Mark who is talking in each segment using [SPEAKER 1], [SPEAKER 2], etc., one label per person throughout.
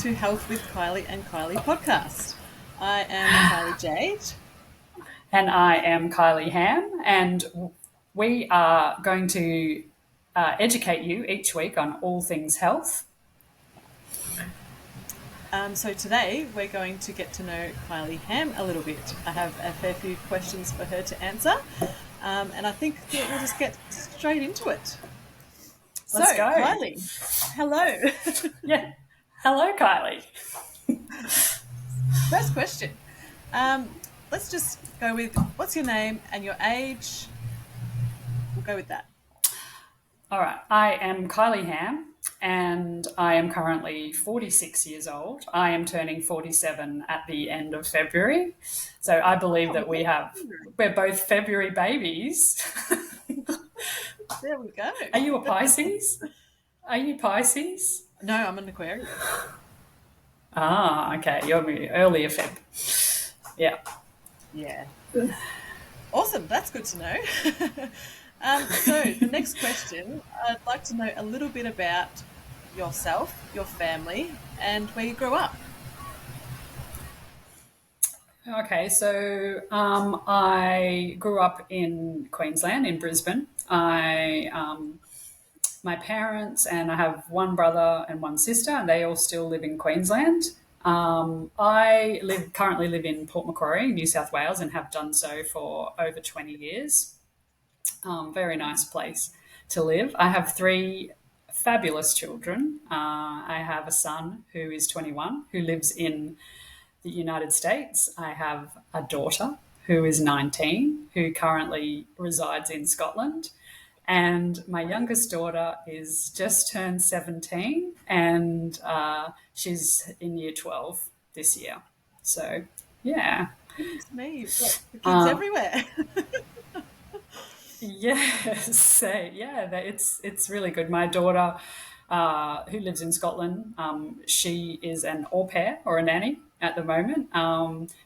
[SPEAKER 1] to Health with Kylie and Kylie podcast. I am Kylie Jade.
[SPEAKER 2] And I am Kylie Ham, and we are going to educate you each week on all things health.
[SPEAKER 1] So today we're going to get to know Kylie Ham a little bit. I have a fair few questions for her to answer, and I think that we'll just get straight into it.
[SPEAKER 2] Let's go.
[SPEAKER 1] Kylie, hello.
[SPEAKER 2] Yeah. Hello, Kylie.
[SPEAKER 1] First question. Let's just go with what's your name and your age. We'll go with that.
[SPEAKER 2] All right. I am Kylie Ham, and I am currently 46 years old. I am turning 47 at the end of February. So I believe that we're both February babies.
[SPEAKER 1] There we go.
[SPEAKER 2] Are you a Pisces? Are you Pisces?
[SPEAKER 1] No, I'm an Aquarius.
[SPEAKER 2] Ah, okay. You're earlier Feb. Yeah.
[SPEAKER 1] Yeah. Awesome. That's good to know. So the next question, I'd like to know a little bit about yourself, your family, and where you grew up.
[SPEAKER 2] Okay, so I grew up in Queensland, in Brisbane. My parents, and I have one brother and one sister, and they all still live in Queensland. I currently live in Port Macquarie, New South Wales, and have done so for over 20 years. Very nice place to live. I have three fabulous children. I have a son who is 21, who lives in the United States. I have a daughter who is 19, who currently resides in Scotland. And my youngest daughter is just turned 17, and she's in year 12 this year. So, yeah.
[SPEAKER 1] Goodness me, you've got the kids everywhere.
[SPEAKER 2] Yes, so, yeah, it's really good. My daughter, who lives in Scotland, she is an au pair or a nanny at the moment.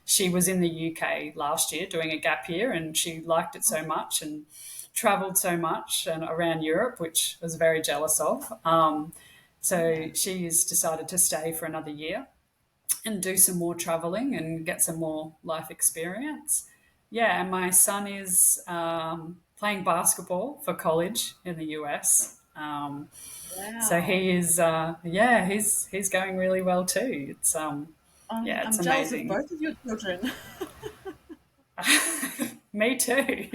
[SPEAKER 2] She was in the UK last year doing a gap year, and she liked it so much and travelled so much and around Europe, which I was very jealous of. So she's decided to stay for another year and do some more travelling and get some more life experience. Yeah, and my son is playing basketball for college in the US.
[SPEAKER 1] Wow.
[SPEAKER 2] So he is, he's going really well too. It's
[SPEAKER 1] I'm
[SPEAKER 2] it's
[SPEAKER 1] jealous
[SPEAKER 2] amazing.
[SPEAKER 1] of both of your children.
[SPEAKER 2] Me too.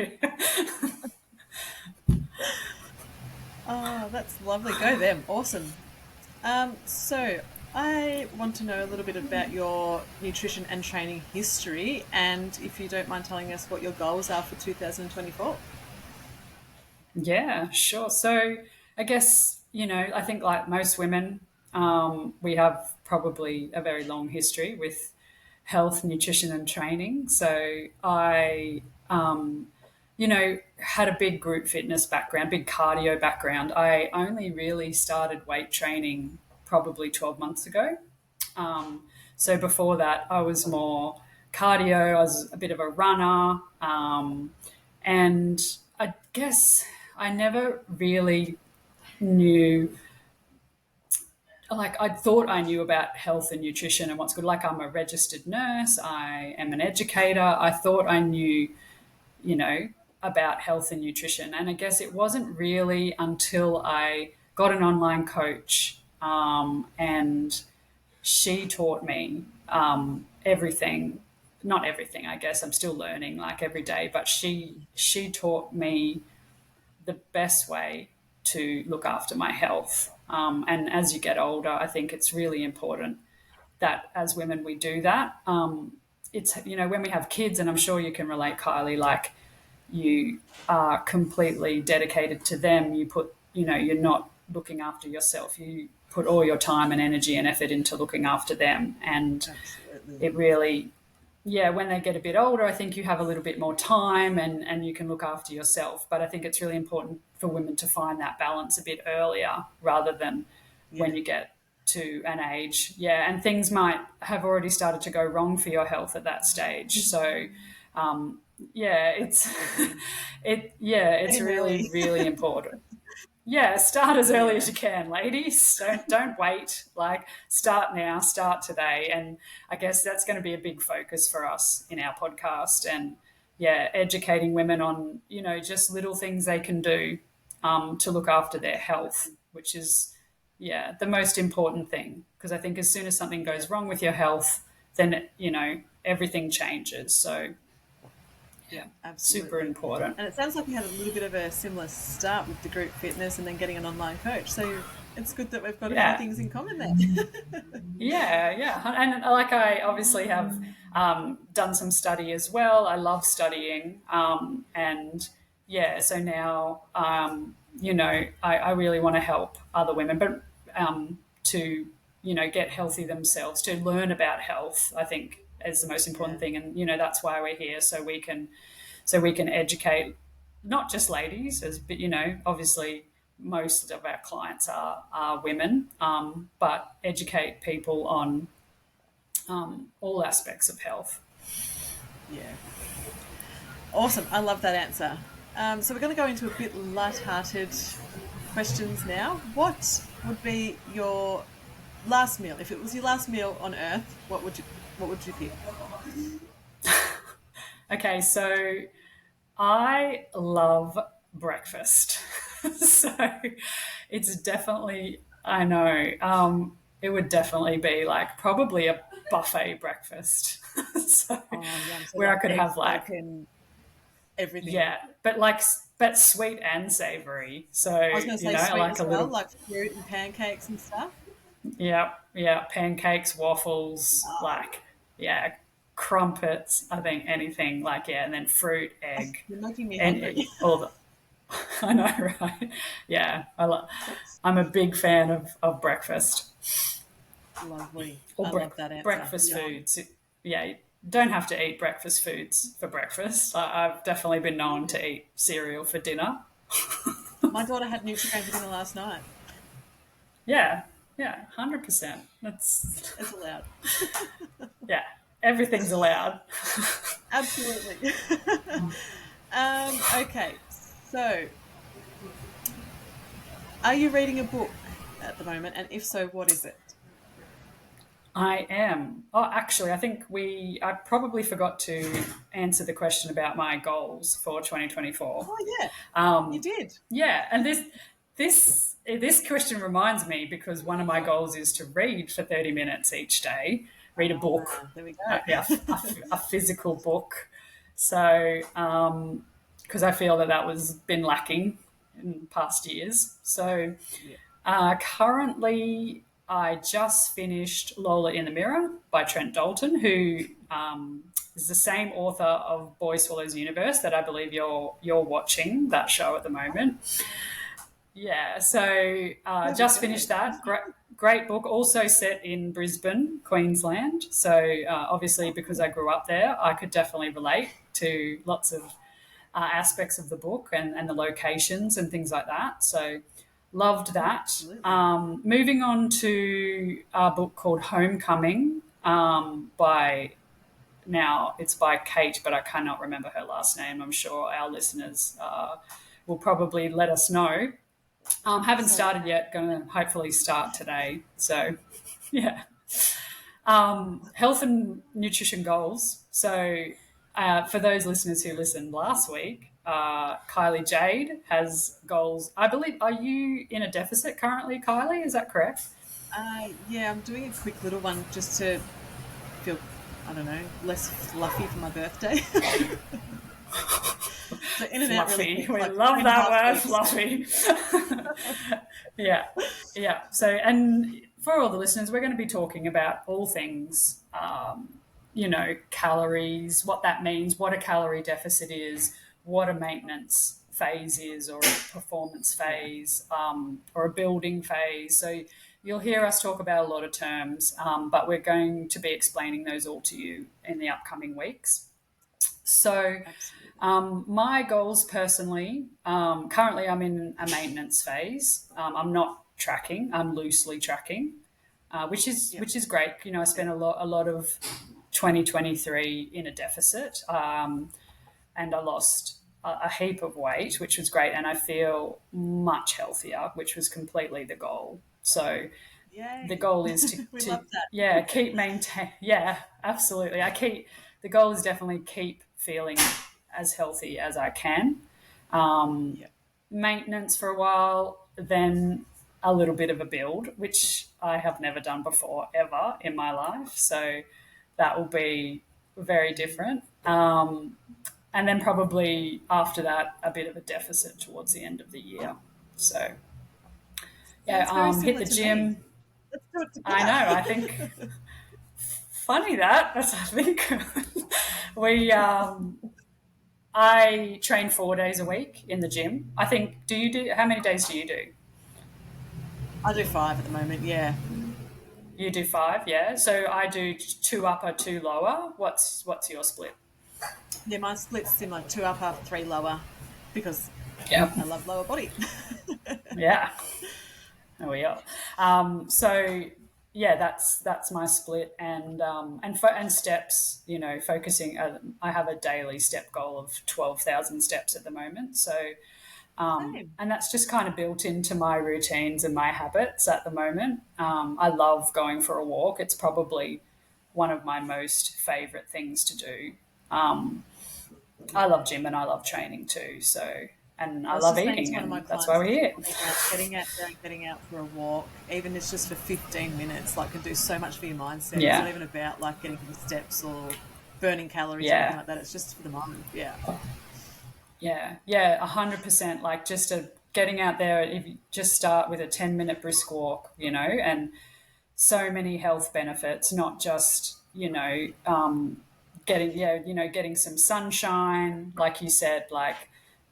[SPEAKER 1] Oh, that's lovely. Go them. Awesome. So I want to know a little bit about your nutrition and training history, and if you don't mind telling us what your goals are for 2024.
[SPEAKER 2] Yeah, sure. So I guess, I think like most women, we have probably a very long history with health, nutrition, and training. So I, had a big group fitness background, big cardio background. I only really started weight training probably 12 months ago. So before that, I was more cardio. I was a bit of a runner. And I guess I never really knew, like, I thought I knew about health and nutrition and what's good. Like, I'm a registered nurse, I am an educator. I thought I knew, about health and nutrition. And I guess it wasn't really until I got an online coach, and she taught me everything. Not everything, I guess. I'm still learning like every day, but she taught me the best way to look after my health. And as you get older, I think it's really important that as women we do that. It's, when we have kids, and I'm sure you can relate, Kylie, like you are completely dedicated to them. You put, you're not looking after yourself. You put all your time and energy and effort into looking after them. And
[SPEAKER 1] Absolutely.
[SPEAKER 2] it really, when they get a bit older, I think you have a little bit more time and you can look after yourself. But I think it's really important for women to find that balance a bit earlier rather than when you get to an age. Yeah, and things might have already started to go wrong for your health at that stage. So, it's it's really, really important. yeah, start as early
[SPEAKER 1] Yeah.
[SPEAKER 2] as you can, ladies. Don't wait. Like, start now, start today. And I guess that's going to be a big focus for us in our podcast. And yeah, educating women on, just little things they can do to look after their health, which is, yeah, the most important thing. Because I think as soon as something
[SPEAKER 1] Yeah.
[SPEAKER 2] goes wrong with your health, then, everything changes. So
[SPEAKER 1] Yeah,
[SPEAKER 2] yeah, super
[SPEAKER 1] absolutely.
[SPEAKER 2] important.
[SPEAKER 1] And it sounds like you had a little bit of a similar start with the group fitness and then getting an online coach. So it's good that we've got a few
[SPEAKER 2] Yeah.
[SPEAKER 1] things in common there.
[SPEAKER 2] Yeah, yeah. And like I obviously have done some study as well. I love studying. And yeah, so now, I really want to help other women, but to, get healthy themselves, to learn about health, I think is the most
[SPEAKER 1] Yeah.
[SPEAKER 2] important thing. And, that's why we're here. So we can educate not just ladies, but obviously most of our clients are women, but educate people on all aspects of health.
[SPEAKER 1] Yeah. Awesome. I love that answer. So we're going to go into a bit light-hearted questions now. What would be your last meal? If it was your last meal on Earth, what would you pick?
[SPEAKER 2] Okay, so I love breakfast. So it's definitely, I know, it would definitely be like probably a buffet breakfast. So
[SPEAKER 1] Oh, yum. So
[SPEAKER 2] where
[SPEAKER 1] like
[SPEAKER 2] I could have
[SPEAKER 1] eggs,
[SPEAKER 2] like,
[SPEAKER 1] bacon, everything.
[SPEAKER 2] yeah, but sweet and savory. So,
[SPEAKER 1] I was going to say sweet
[SPEAKER 2] like
[SPEAKER 1] as
[SPEAKER 2] a
[SPEAKER 1] well,
[SPEAKER 2] little,
[SPEAKER 1] like fruit and pancakes and stuff.
[SPEAKER 2] yeah, yeah, pancakes, waffles,
[SPEAKER 1] Oh,
[SPEAKER 2] like, yeah, crumpets, I think anything like, yeah, and then fruit, egg,
[SPEAKER 1] you're making me
[SPEAKER 2] and
[SPEAKER 1] hungry.
[SPEAKER 2] all the, I know, right? Yeah, I'm a big fan of breakfast
[SPEAKER 1] Lovely.
[SPEAKER 2] or
[SPEAKER 1] I love that answer.
[SPEAKER 2] breakfast
[SPEAKER 1] Yum.
[SPEAKER 2] foods. Yeah, you don't have to eat breakfast foods for breakfast. I've definitely been known to eat cereal for dinner.
[SPEAKER 1] My daughter had Nutrigrain for dinner last night.
[SPEAKER 2] Yeah, yeah, 100%. That's,
[SPEAKER 1] It's allowed.
[SPEAKER 2] yeah, everything's allowed.
[SPEAKER 1] Absolutely. Okay. So, are you reading a book at the moment? And if so, what is it?
[SPEAKER 2] I am. Oh, actually, I think I probably forgot to answer the question about my goals for 2024.
[SPEAKER 1] Oh, yeah, you
[SPEAKER 2] Um,
[SPEAKER 1] did.
[SPEAKER 2] yeah, and this question reminds me because one of my goals is to read for 30 minutes each day, read a book,
[SPEAKER 1] There we
[SPEAKER 2] yeah,
[SPEAKER 1] go.
[SPEAKER 2] a physical book. So, because I feel that was been lacking in past years. So,
[SPEAKER 1] Yeah.
[SPEAKER 2] currently, I just finished Lola in the Mirror by Trent Dalton, who is the same author of Boy Swallows Universe that I believe you're watching that show at the moment. Yeah, so
[SPEAKER 1] There we
[SPEAKER 2] just
[SPEAKER 1] go.
[SPEAKER 2] finished that. Great book, also set in Brisbane, Queensland. So obviously, because I grew up there, I could definitely relate to lots of aspects of the book and the locations and things like that. So loved that.
[SPEAKER 1] Absolutely.
[SPEAKER 2] Moving on to a book called Homecoming by now it's by Kate, but I cannot remember her last name. I'm sure our listeners will probably let us know. Haven't
[SPEAKER 1] So,
[SPEAKER 2] started yet. Going to hopefully start today. So, yeah. Health and nutrition goals. So, for those listeners who listened last week, Kylie Jade has goals. I believe, are you in a deficit currently, Kylie? Is that correct?
[SPEAKER 1] yeah, I'm doing a quick little one just to feel, I don't know, less fluffy for my birthday. So in and out really
[SPEAKER 2] Fluffy.
[SPEAKER 1] quick,
[SPEAKER 2] We
[SPEAKER 1] like three
[SPEAKER 2] love
[SPEAKER 1] and a
[SPEAKER 2] that
[SPEAKER 1] half
[SPEAKER 2] word,
[SPEAKER 1] weeks.
[SPEAKER 2] fluffy. Yeah, yeah. So, and for all the listeners, we're going to be talking about all things, calories, what that means, what a calorie deficit is, what a maintenance phase is, or a performance
[SPEAKER 1] Yeah,
[SPEAKER 2] phase, or a building phase. So, you'll hear us talk about a lot of terms, but we're going to be explaining those all to you in the upcoming weeks. So,
[SPEAKER 1] absolutely.
[SPEAKER 2] my goals personally, currently I'm in a maintenance phase. I'm not tracking; I'm loosely tracking, which is
[SPEAKER 1] Yep.
[SPEAKER 2] which is great. I
[SPEAKER 1] Yeah.
[SPEAKER 2] spent a lot of 2023 in a deficit, and I lost. a heap of weight, which was great, and I feel much healthier, which was completely the goal. So the
[SPEAKER 1] Yay.
[SPEAKER 2] goal is
[SPEAKER 1] We
[SPEAKER 2] to
[SPEAKER 1] love that.
[SPEAKER 2] yeah, keep maintain. Yeah, absolutely. The goal is definitely keep feeling as healthy as I can.
[SPEAKER 1] Yeah.
[SPEAKER 2] Maintenance for a while, then a little bit of a build, which I have never done before ever in my life. So that will be very different. And then probably after that, a bit of a deficit towards the end of the year. So yeah,
[SPEAKER 1] Sounds very
[SPEAKER 2] hit
[SPEAKER 1] similar
[SPEAKER 2] the
[SPEAKER 1] to me.
[SPEAKER 2] gym.
[SPEAKER 1] Let's do it
[SPEAKER 2] I know. I
[SPEAKER 1] together.
[SPEAKER 2] think funny that's I think we I train 4 days a week in the gym. I think. Do you do? How many days do you do?
[SPEAKER 1] I do 5 at the moment. Yeah.
[SPEAKER 2] You do 5, yeah. So I do 2 upper, 2 lower. What's your split?
[SPEAKER 1] Yeah, my split's similar, 2 upper, 3 lower, because
[SPEAKER 2] Yep.
[SPEAKER 1] I love lower body.
[SPEAKER 2] Yeah. There we are. So yeah, that's my split, and steps. Focusing. I have a daily step goal of 12,000 steps at the moment. So
[SPEAKER 1] Same.
[SPEAKER 2] and that's just kind of built into my routines and my habits at the moment. I love going for a walk. It's probably one of my most favourite things to do. I love gym and I love training too. So, and
[SPEAKER 1] I
[SPEAKER 2] I
[SPEAKER 1] was
[SPEAKER 2] love
[SPEAKER 1] just saying to
[SPEAKER 2] eating,
[SPEAKER 1] one of my
[SPEAKER 2] and that's why
[SPEAKER 1] clients
[SPEAKER 2] we're
[SPEAKER 1] this
[SPEAKER 2] here.
[SPEAKER 1] morning, like getting out for a walk, even if it's just for 15 minutes, like can do so much for your mindset. It's not
[SPEAKER 2] Yeah,
[SPEAKER 1] even about like getting the steps or burning calories or anything
[SPEAKER 2] yeah,
[SPEAKER 1] like that. It's just for the mind. Yeah.
[SPEAKER 2] yeah, 100%. Like just getting out there. If you just start with a 10-minute brisk walk, and so many health benefits, not just getting some sunshine, like you said, like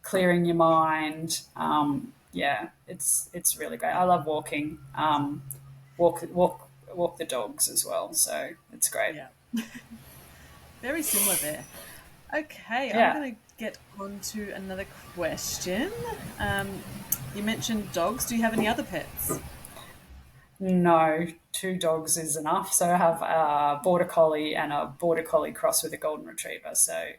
[SPEAKER 2] clearing your mind. Yeah, it's really great. I love walking. Walk the dogs as well, so it's great.
[SPEAKER 1] Yeah. Very similar there. Okay, I'm
[SPEAKER 2] Yeah.
[SPEAKER 1] going to get on to another question. You mentioned dogs. Do you have any other pets?
[SPEAKER 2] No, 2 dogs is enough. So I have a border collie and a border collie cross with a golden retriever. So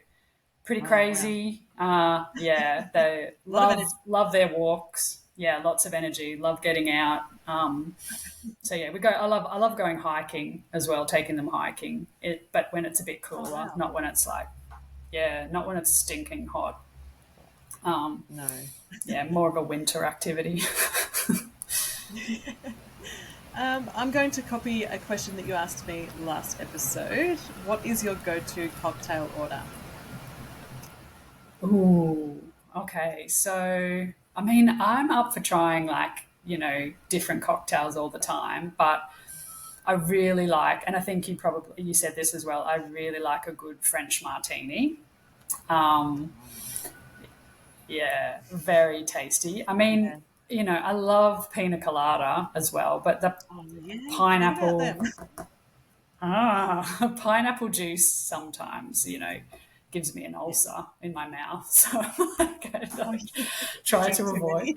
[SPEAKER 2] pretty
[SPEAKER 1] Oh, wow.
[SPEAKER 2] crazy. Yeah, they
[SPEAKER 1] A lot of energy.
[SPEAKER 2] love their walks. Yeah, lots of energy. Love getting out. So yeah, we go. I love going hiking as well. Taking them hiking. But when it's a bit
[SPEAKER 1] Oh,
[SPEAKER 2] cooler,
[SPEAKER 1] wow.
[SPEAKER 2] not when it's not when it's stinking hot.
[SPEAKER 1] No.
[SPEAKER 2] Yeah, more of a winter activity.
[SPEAKER 1] I'm going to copy a question that you asked me last episode. What is your go-to cocktail order?
[SPEAKER 2] Ooh. Okay. So I mean, I'm up for trying different cocktails all the time, but I really like, and I think you said this as well. I really like a good French martini. Um, yeah, very tasty. I mean,
[SPEAKER 1] Yeah.
[SPEAKER 2] I love pina colada as well, but the
[SPEAKER 1] Oh, yeah. Forgot about
[SPEAKER 2] pineapple,
[SPEAKER 1] them.
[SPEAKER 2] pineapple juice sometimes, gives me an
[SPEAKER 1] Yeah.
[SPEAKER 2] ulcer in my mouth. So I
[SPEAKER 1] Oh, you
[SPEAKER 2] try
[SPEAKER 1] drink
[SPEAKER 2] to
[SPEAKER 1] too
[SPEAKER 2] avoid.
[SPEAKER 1] many.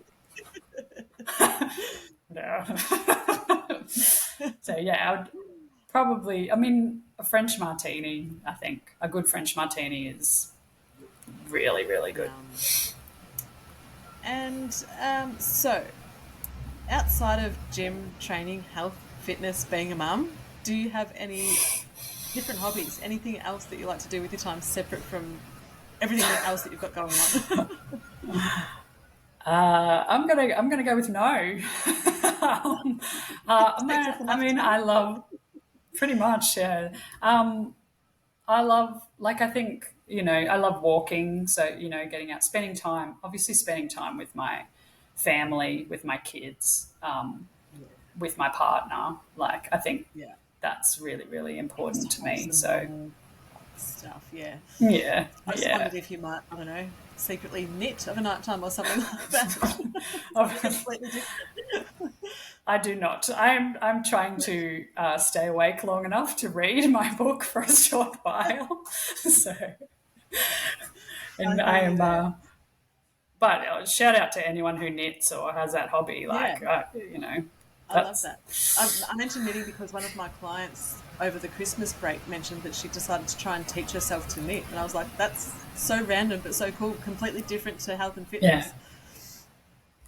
[SPEAKER 2] No. So yeah, I would probably. I mean, a French martini. I think a good French martini is really, really good.
[SPEAKER 1] Yum. And so, outside of gym, training, health, fitness, being a mum, do you have any different hobbies? Anything else that you like to do with your time separate from everything else that you've got going on?
[SPEAKER 2] I'm gonna go with no.
[SPEAKER 1] Takes up
[SPEAKER 2] I
[SPEAKER 1] enough
[SPEAKER 2] mean,
[SPEAKER 1] time.
[SPEAKER 2] I love pretty much. Yeah. I love, I think, I love walking. So, getting out, spending time, obviously spending time with my family, with my kids,
[SPEAKER 1] Yeah.
[SPEAKER 2] with my partner. I think
[SPEAKER 1] Yeah.
[SPEAKER 2] that's really, really
[SPEAKER 1] Just
[SPEAKER 2] important to me.
[SPEAKER 1] wholesome,
[SPEAKER 2] So,
[SPEAKER 1] normal stuff. Yeah.
[SPEAKER 2] yeah,
[SPEAKER 1] I just
[SPEAKER 2] yeah.
[SPEAKER 1] wondered if you might, I don't know, secretly knit of a night time or something like that. Completely different.
[SPEAKER 2] I do not. I'm trying to stay awake long enough to read my book for a short while. So,
[SPEAKER 1] I
[SPEAKER 2] and I
[SPEAKER 1] hear you
[SPEAKER 2] am
[SPEAKER 1] there.
[SPEAKER 2] but shout out to anyone who knits or has that hobby.
[SPEAKER 1] Yeah. I love that. I mentioned knitting because one of my clients over the Christmas break mentioned that she decided to try and teach herself to knit. And I was like, that's so random, but so cool, completely different to health and
[SPEAKER 2] Yeah.
[SPEAKER 1] fitness.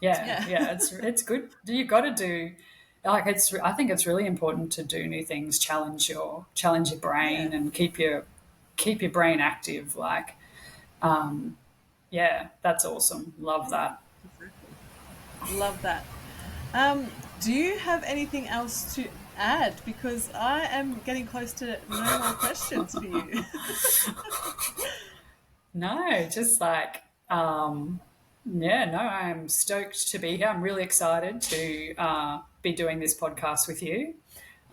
[SPEAKER 2] Yeah. It's good. You got to do like I think it's really important to do new things, challenge your
[SPEAKER 1] Yeah.
[SPEAKER 2] brain, and keep your brain active. Like, yeah, that's awesome. Love that.
[SPEAKER 1] Exactly. Love that. Do you have anything else to add? Because I am getting close to no more questions for you.
[SPEAKER 2] No, just like, yeah, no, I'm stoked to be here. I'm really excited to be doing this podcast with you.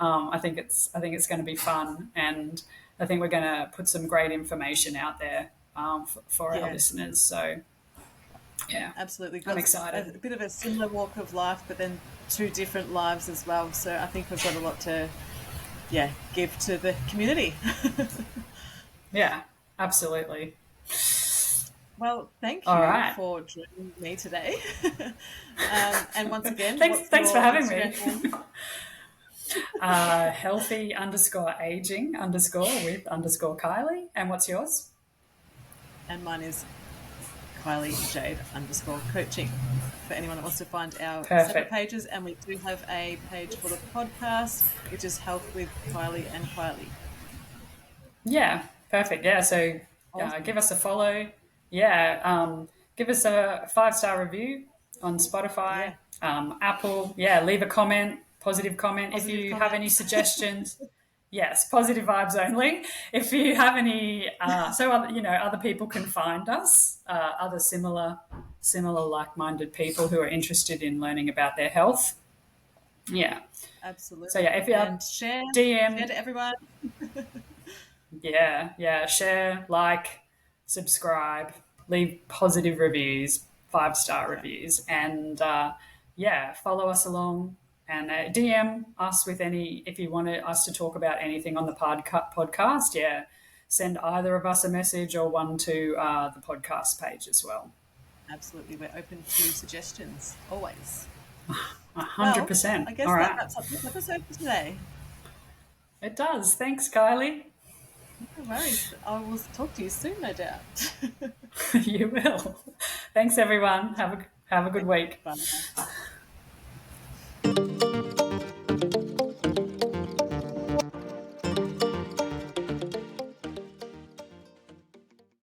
[SPEAKER 2] I think it's going to be fun, and I think we're going to put some great information out there for our
[SPEAKER 1] Yeah,
[SPEAKER 2] listeners. So, yeah,
[SPEAKER 1] absolutely.
[SPEAKER 2] I'm
[SPEAKER 1] Got a
[SPEAKER 2] excited.
[SPEAKER 1] bit of a similar walk of life, but then two different lives as well. So I think we've got a lot to, yeah, give to the community.
[SPEAKER 2] Yeah, absolutely.
[SPEAKER 1] Well, thank
[SPEAKER 2] All
[SPEAKER 1] you
[SPEAKER 2] right.
[SPEAKER 1] for joining me today. And once again,
[SPEAKER 2] Thanks.
[SPEAKER 1] what's
[SPEAKER 2] Thanks for
[SPEAKER 1] your
[SPEAKER 2] having me.
[SPEAKER 1] Instagram handle?
[SPEAKER 2] Healthy underscore aging underscore with underscore Kylie. And what's yours?
[SPEAKER 1] And mine is Kylie Jade underscore coaching for anyone that wants to find our separate
[SPEAKER 2] Perfect.
[SPEAKER 1] pages. And we do have a page for the podcast, which is Health with Kylie and Kylie.
[SPEAKER 2] Yeah, perfect. Yeah, so
[SPEAKER 1] Awesome.
[SPEAKER 2] give us a follow. Yeah, give us a 5-star review on Spotify,
[SPEAKER 1] Yeah.
[SPEAKER 2] Apple. Yeah, leave a comment, positive comment. If
[SPEAKER 1] Positive
[SPEAKER 2] you have any
[SPEAKER 1] comments.
[SPEAKER 2] suggestions, yes, positive vibes only. If you have any, so other, other people can find us, other similar like-minded people who are interested in learning about their health. Yeah. So
[SPEAKER 1] Absolutely.
[SPEAKER 2] yeah, if you have
[SPEAKER 1] And share
[SPEAKER 2] DM,
[SPEAKER 1] to everyone.
[SPEAKER 2] yeah, share, like, subscribe, leave positive reviews, 5-star
[SPEAKER 1] Yeah.
[SPEAKER 2] reviews, and yeah, follow us along and DM us with any if you want us to talk about anything on the podcast. Yeah, send either of us a message or one to the podcast page as well.
[SPEAKER 1] Absolutely. We're open to suggestions always.
[SPEAKER 2] A hundred
[SPEAKER 1] Well,
[SPEAKER 2] percent.
[SPEAKER 1] I guess
[SPEAKER 2] All
[SPEAKER 1] that
[SPEAKER 2] right,
[SPEAKER 1] wraps up this episode for today.
[SPEAKER 2] it does. Thanks, Kylie.
[SPEAKER 1] No worries. I will talk to you soon, no doubt.
[SPEAKER 2] You will. Thanks, everyone. Have a good week.
[SPEAKER 1] Bye.